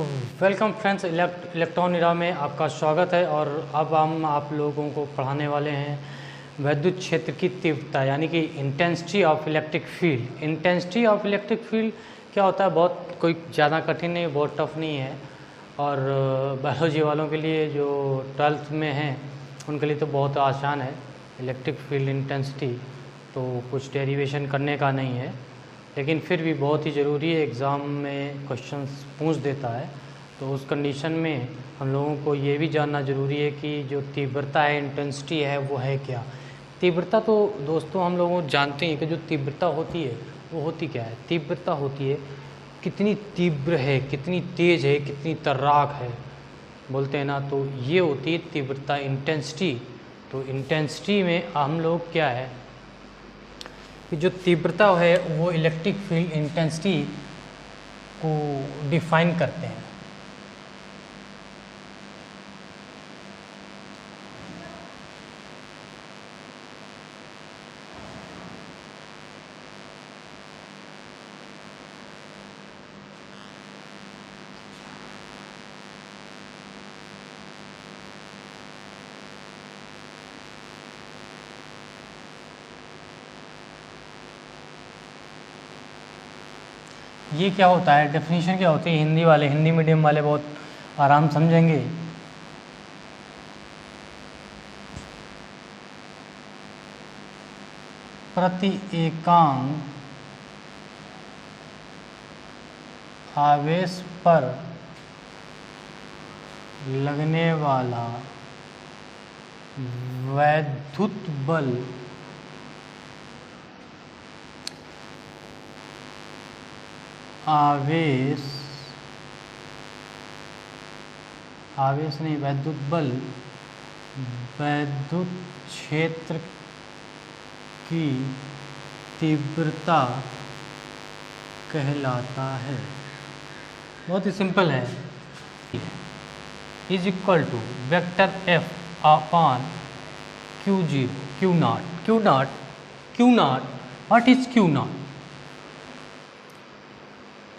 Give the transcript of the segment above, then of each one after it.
Welcome friends, electron इरा में आपका स्वागत है। और अब हम आप लोगों को पढ़ाने वाले हैं विद्युत क्षेत्र की तीव्रता, यानी कि intensity of electric field. Intensity of electric field क्या होता है? बहुत कोई ज़्यादा कठिन नहीं, बहुत टफ नहीं है। और बायोलॉजी वालों के लिए जो 12th में हैं उनके लिए तो बहुत आसान है। इलेक्ट्रिक फील्ड इंटेंसिटी तो कुछ डेरिवेशन करने का नहीं है, लेकिन फिर भी बहुत ही ज़रूरी है, एग्ज़ाम में क्वेश्चंस पूछ देता है। तो उस कंडीशन में हम लोगों को ये भी जानना ज़रूरी है कि जो तीव्रता है, इंटेंसिटी है, वो है क्या। तीव्रता तो दोस्तों हम लोग जानते हैं कि जो तीव्रता होती है वो होती क्या है। तीव्रता होती है कितनी तीव्र है, कितनी तेज़ है, कितनी तर्राक है, बोलते हैं ना। तो ये होती है तीव्रता, इंटेंसिटी। तो इंटेंसिटी में हम लोग क्या है कि जो तीव्रता है वो इलेक्ट्रिक फील्ड इंटेंसिटी को डिफाइन करते हैं। ये क्या होता है, डेफिनेशन क्या होती है? हिंदी मीडियम वाले बहुत आराम समझेंगे। प्रति एकांक आवेश पर लगने वाला वैद्युत बल आवेश नहीं, वैद्युत बल वैद्युत क्षेत्र की तीव्रता कहलाता है। बहुत ही सिंपल है। Is equal to vector F upon Q0, Q naught. What is Q naught?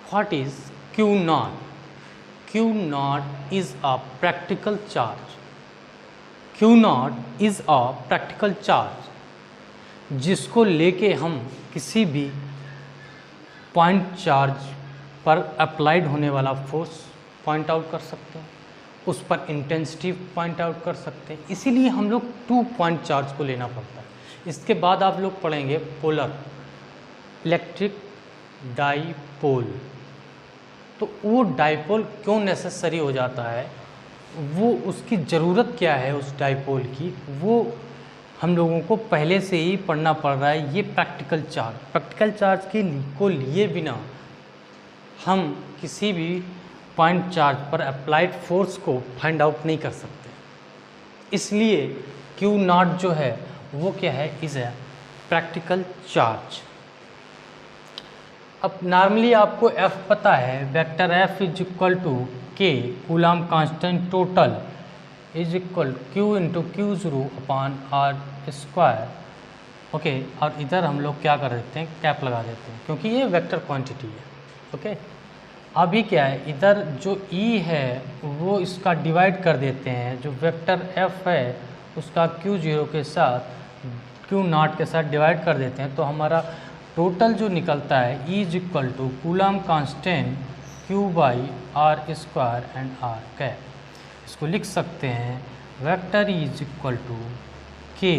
What is Q naught? Q naught is a practical charge. Q naught is a practical charge, जिसको लेके हम किसी भी पॉइंट चार्ज पर applied होने वाला force point out कर सकते हैं, उस पर इंटेंसिटी पॉइंट आउट कर सकते हैं। इसीलिए हम लोग 2 पॉइंट चार्ज को लेना पड़ता है। इसके बाद आप लोग पढ़ेंगे पोलर इलेक्ट्रिक डाईपोल। तो वो डाईपोल क्यों नेसेसरी हो जाता है, वो उसकी ज़रूरत क्या है उस डाईपोल की, वो हम लोगों को पहले से ही पढ़ना पड़ रहा है। ये प्रैक्टिकल चार्ज को लिए बिना हम किसी भी पॉइंट चार्ज पर अप्लाइड फोर्स को फाइंड आउट नहीं कर सकते। इसलिए Q नॉट जो है वो क्या है, इज़ ए प्रैक्टिकल चार्ज। अब नॉर्मली आपको F पता है, vector F is equal to K Coulomb constant total is equal Q into Q0 upon R square. Okay, और इधर हम लोग क्या कर देते हैं, कैप लगा देते हैं, क्योंकि ये वेक्टर क्वांटिटी है। ओके, अभी क्या है, इधर जो E है वो इसका डिवाइड कर देते हैं। जो वेक्टर F है उसका Q0 के साथ Q नॉट के साथ डिवाइड कर देते हैं। तो हमारा टोटल जो निकलता है E is equal to Coulomb constant Q by R square and R cap. इसको लिख सकते हैं vector E is equal to K।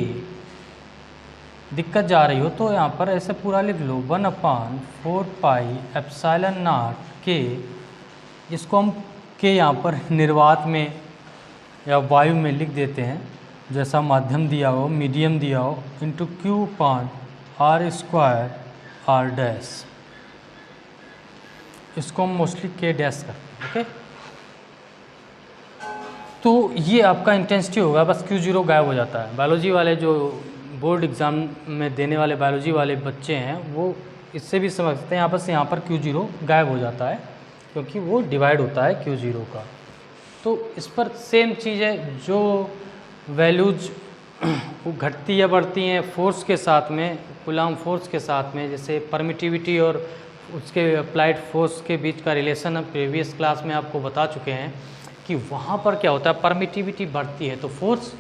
दिक्कत जा रही हो तो यहाँ पर ऐसे पूरा लिख लो, 1/4 पाई एप्सिलॉन नॉट K। इसको हम K यहाँ पर निर्वात में या वायु में लिख देते हैं, जैसा माध्यम दिया हो, मीडियम दिया हो, into Q upon R square R dash. इसको हम मोस्टली K डैश करते हैं। ओके, तो ये आपका इंटेंसिटी होगा, बस Q0 गायब हो जाता है। बायोलॉजी वाले जो बोर्ड एग्ज़ाम में देने वाले बायोलॉजी वाले बच्चे हैं वो इससे भी समझ सकते हैं। यहाँ पर Q0 गायब हो जाता है, क्योंकि वो डिवाइड होता है Q0 का। तो इस पर सेम चीज़ है, जो वैल्यूज वो घटती या बढ़ती हैं फोर्स के साथ में, कूलाम फोर्स के साथ में। जैसे परमिटिविटी और उसके अप्लाइड फोर्स के बीच का रिलेशन हम प्रीवियस क्लास में आपको बता चुके हैं कि वहाँ पर क्या होता है, परमिटिविटी बढ़ती है तो फोर्स,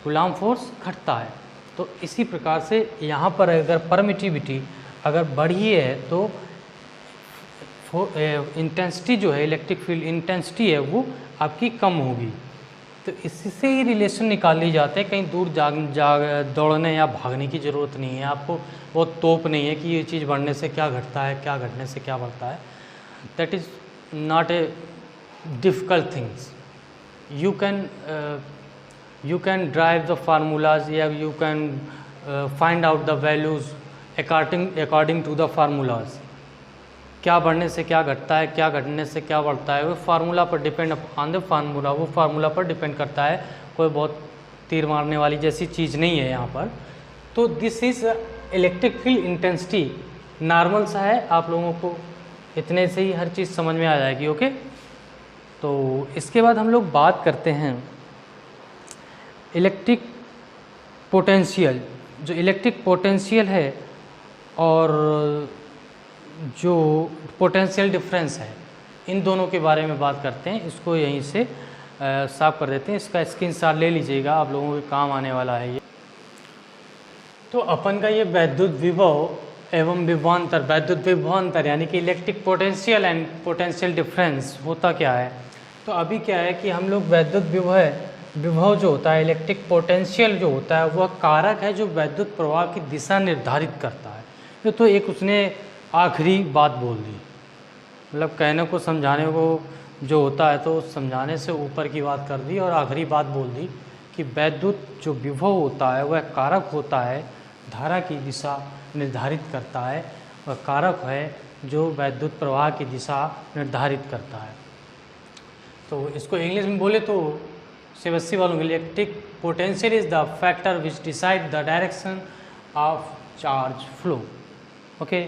गुलाम फोर्स घटता है। तो इसी प्रकार से यहाँ पर अगर परमिटिविटी अगर बढ़ी है तो इंटेंसिटी जो है, इलेक्ट्रिक फील्ड इंटेंसिटी है वो आपकी कम होगी। तो इससे ही रिलेशन निकाल ली जाते हैं, कहीं दूर दौड़ने या भागने की ज़रूरत नहीं है आपको, बहुत तोप नहीं है कि ये चीज़ बढ़ने से क्या घटता है, क्या घटने से क्या बढ़ता है। That is not a difficult things. you can drive the formulas, या you can find out the values according to the formulas। क्या बढ़ने से क्या घटता है, क्या घटने से क्या बढ़ता है, वो फार्मूला पर डिपेंड ऑन द फार्मूला, वो फार्मूला पर डिपेंड करता है, कोई बहुत तीर मारने वाली जैसी चीज़ नहीं है यहाँ पर। तो this is electric field intensity, normal सा है, आप लोगों को इतने से ही हर चीज़ समझ में आ जाएगी। ओके, तो इसके बाद हम लोग बात करते हैं इलेक्ट्रिक पोटेंशियल। जो इलेक्ट्रिक पोटेंशियल है और जो पोटेंशियल डिफरेंस है, इन दोनों के बारे में बात करते हैं। इसको यहीं से साफ कर देते हैं, इसका स्क्रीनशॉट ले लीजिएगा, आप लोगों के काम आने वाला है ये। तो अपन का ये वैद्युत विभव एवं विभवांतर, वैद्युत विभवांतर यानी कि electric potential and potential difference होता क्या है। तो अभी क्या है कि हम लोग वैद्युत विभव जो होता है, इलेक्ट्रिक पोटेंशियल जो होता है, वह कारक है जो वैद्युत प्रवाह की दिशा निर्धारित करता है। तो एक उसने आखिरी बात बोल दी, मतलब कहने को समझाने को जो होता है तो समझाने से ऊपर की बात कर दी और आखिरी बात बोल दी कि वैद्युत जो विभव होता है वह कारक होता है, धारा की दिशा निर्धारित करता है, वह कारक है जो वैद्युत प्रवाह की दिशा निर्धारित करता है। तो इसको इंग्लिश में बोले तो सीबीएसई वालों के लिए electric potential is the factor which decide the direction of charge flow. Okay,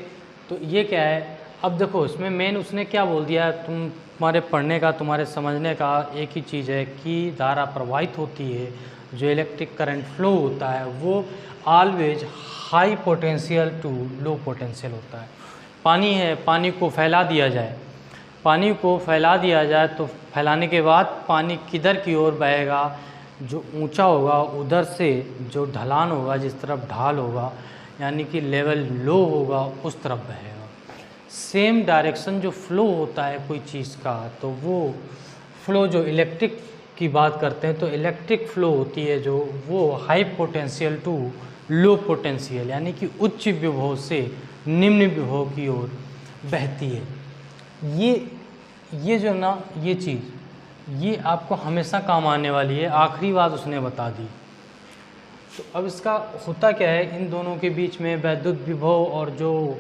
तो ये क्या है, अब देखो इसमें मेन उसने क्या बोल दिया, तुम्हारे पढ़ने का, तुम्हारे समझने का एक ही चीज़ है कि धारा प्रवाहित होती है, जो इलेक्ट्रिक करंट फ्लो होता है वो always high potential to low potential होता है। पानी है, पानी को फैला दिया जाए, पानी को फैला दिया जाए तो फैलाने के बाद पानी किधर की ओर बहेगा, जो ऊंचा होगा उधर से जो ढलान होगा, जिस तरफ ढाल होगा यानी कि लेवल लो होगा उस तरफ बहेगा। सेम डायरेक्शन जो फ्लो होता है कोई चीज़ का, तो वो फ्लो जो इलेक्ट्रिक की बात करते हैं तो इलेक्ट्रिक फ्लो होती है जो वो high potential to low potential यानी कि उच्च विभव से निम्न विभव की ओर बहती है। ये जो ना ये चीज़ ये आपको हमेशा काम आने वाली है, आखिरी बात उसने बता दी। तो अब इसका होता क्या है, इन दोनों के बीच में वैद्युत विभव और जो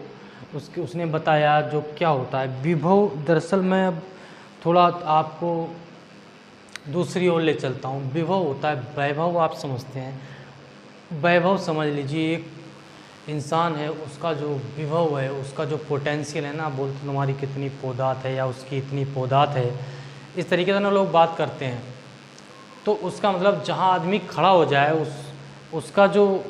उसने बताया जो क्या होता है विभव। दरअसल मैं अब थोड़ा आपको दूसरी ओर ले चलता हूँ। विभव होता है वैभव, आप समझते हैं, वैभव समझ लीजिए एक इंसान है, उसका जो विभव है, उसका जो पोटेंशियल है ना, बोलते तुम्हारी कितनी पौधात है या उसकी इतनी पौधात है, इस तरीके से ना लोग बात करते हैं। तो उसका मतलब जहाँ आदमी खड़ा हो जाए उसका जो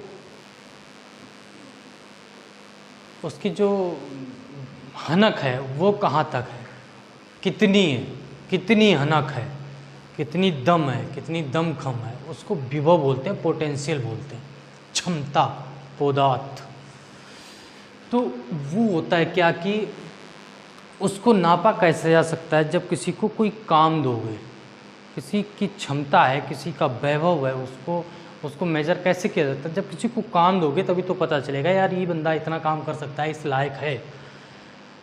उसकी जो हनक है वो कहाँ तक है, कितनी है, कितनी हनक है, कितनी दम है, कितनी दमखम है, उसको विभव बोलते हैं, पोटेंशियल बोलते हैं, क्षमता, पौधात। तो वो होता है क्या कि उसको नापा कैसे जा सकता है, जब किसी को कोई काम दोगे, किसी की क्षमता है, किसी का वैभव है, उसको मेजर कैसे किया जाता है, जब किसी को काम दोगे तभी तो पता चलेगा यार ये बंदा इतना काम कर सकता है, इस लायक है।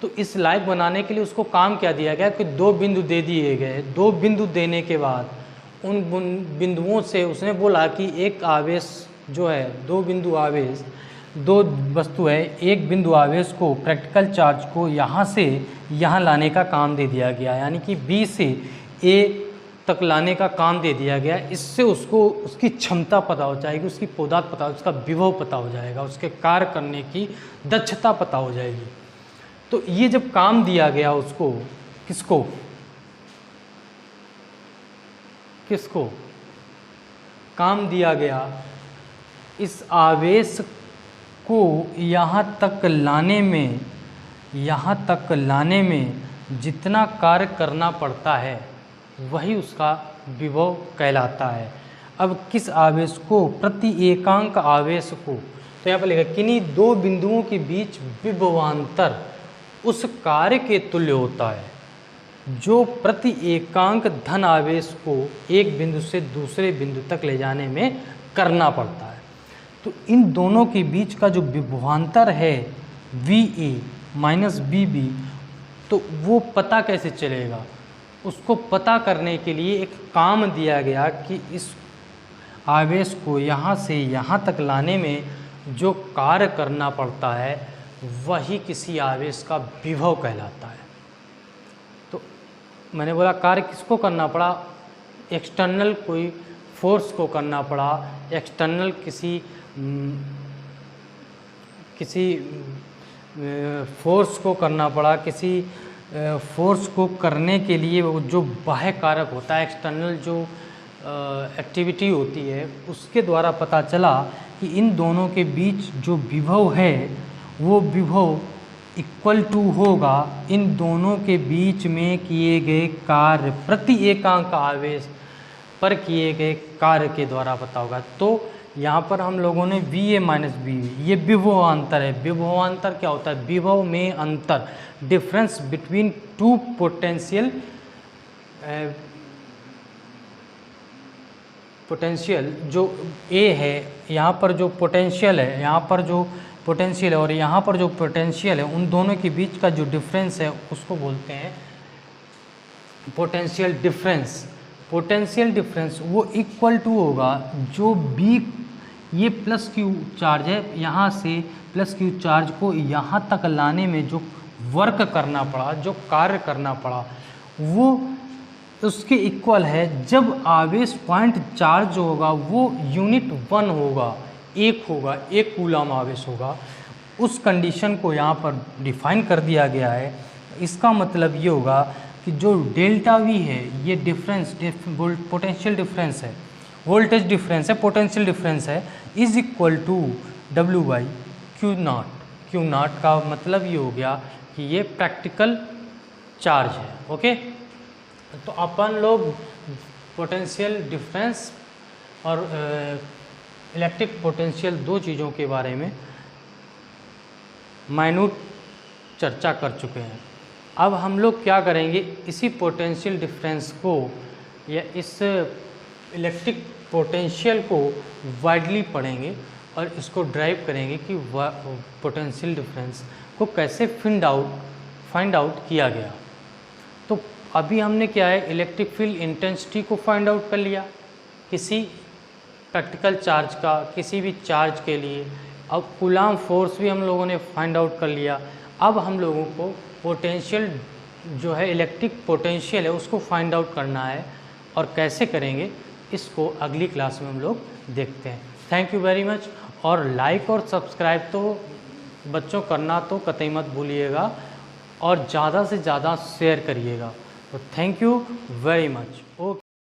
तो इस लायक बनाने के लिए उसको काम क्या दिया गया कि 2 बिंदु दे दिए गए। 2 बिंदु देने के बाद उन बिंदुओं से उसने बोला कि एक आवेश जो है, 2 बिंदु आवेश, 2 वस्तु है, एक बिंदु आवेश को, प्रैक्टिकल चार्ज को यहाँ से यहाँ लाने का काम दे दिया गया, यानी कि बी से ए तक लाने का काम दे दिया गया। इससे उसको उसकी क्षमता पता हो जाएगी, उसकी पौधात पता, उसका विभव पता हो जाएगा, उसके कार्य करने की दक्षता पता हो जाएगी। तो ये जब काम दिया गया उसको, किसको काम दिया गया, इस आवेश को यहाँ तक लाने में यहाँ तक लाने में जितना कार्य करना पड़ता है वही उसका विभव कहलाता है। अब किस आवेश को, प्रति एकांक आवेश को, तो यहाँ पर लिखा किन्हीं दो बिंदुओं के बीच विभवांतर उस कार्य के तुल्य होता है जो प्रति एकांक धन आवेश को एक बिंदु से दूसरे बिंदु तक ले जाने में करना पड़ता है। तो इन दोनों के बीच का जो विभवांतर है VA माइनस BB, तो वो पता कैसे चलेगा? उसको पता करने के लिए एक काम दिया गया कि इस आवेश को यहाँ से यहाँ तक लाने में जो कार्य करना पड़ता है वही किसी आवेश का विभव कहलाता है। तो मैंने बोला कार्य किसको करना पड़ा? एक्सटर्नल कोई फोर्स को करना पड़ा, एक्सटर्नल किसी फोर्स को करना पड़ा। किसी फोर्स को करने के लिए वो जो बाह्य कारक होता है, एक्सटर्नल जो एक्टिविटी होती है, उसके द्वारा पता चला कि इन दोनों के बीच जो विभव है वो विभव इक्वल टू होगा इन दोनों के बीच में किए गए कार्य, प्रति एकांक आवेश पर किए गए कार्य के द्वारा पता होगा। तो यहाँ पर हम लोगों ने VA माइनस BB, ये विभवांतर है। विभवांतर क्या होता है? विभव में अंतर, डिफरेंस बिटवीन टू पोटेंशियल जो A है, यहाँ पर जो पोटेंशियल है, यहाँ पर जो पोटेंशियल है और यहाँ पर जो पोटेंशियल है, उन दोनों के बीच का जो डिफरेंस है उसको बोलते हैं पोटेंशियल डिफरेंस। पोटेंशियल डिफरेंस वो इक्वल टू होगा जो B, ये प्लस Q चार्ज है, यहाँ से प्लस Q चार्ज को यहाँ तक लाने में जो वर्क करना पड़ा, जो कार्य करना पड़ा, वो उसके इक्वल है जब आवेश पॉइंट चार्ज जो होगा वो यूनिट 1 होगा, एक होगा, एक कूलम आवेश होगा। उस कंडीशन को यहाँ पर डिफाइन कर दिया गया है। इसका मतलब ये होगा कि जो डेल्टा V है, ये डिफरेंस पोटेंशियल डिफरेंस है, वोल्टेज डिफरेंस है, पोटेंशियल डिफरेंस है, is equal to W/Q0। Q0 का मतलब ये हो गया कि ये प्रैक्टिकल चार्ज है। ओके, तो अपन लोग पोटेंशियल डिफरेंस और इलेक्ट्रिक पोटेंशियल, दो चीज़ों के बारे में माइन्यूट चर्चा कर चुके हैं। अब हम लोग क्या करेंगे, इसी पोटेंशियल डिफरेंस को या इस इलेक्ट्रिक पोटेंशियल को वाइडली पढ़ेंगे और इसको ड्राइव करेंगे कि पोटेंशियल डिफरेंस को कैसे फाइंड आउट किया गया। तो अभी हमने क्या है, इलेक्ट्रिक फील्ड इंटेंसिटी को फाइंड आउट कर लिया किसी प्रैक्टिकल चार्ज का, किसी भी चार्ज के लिए। अब कूलम फोर्स भी हम लोगों ने फाइंड आउट कर लिया। अब हम लोगों को पोटेंशियल जो है, इलेक्ट्रिक पोटेंशियल है, उसको फाइंड आउट करना है। और कैसे करेंगे इसको अगली क्लास में हम लोग देखते हैं। Thank you very much. और लाइक और सब्सक्राइब तो बच्चों करना तो कतई मत भूलिएगा और ज़्यादा से ज़्यादा शेयर करिएगा। तो thank you very much. Okay.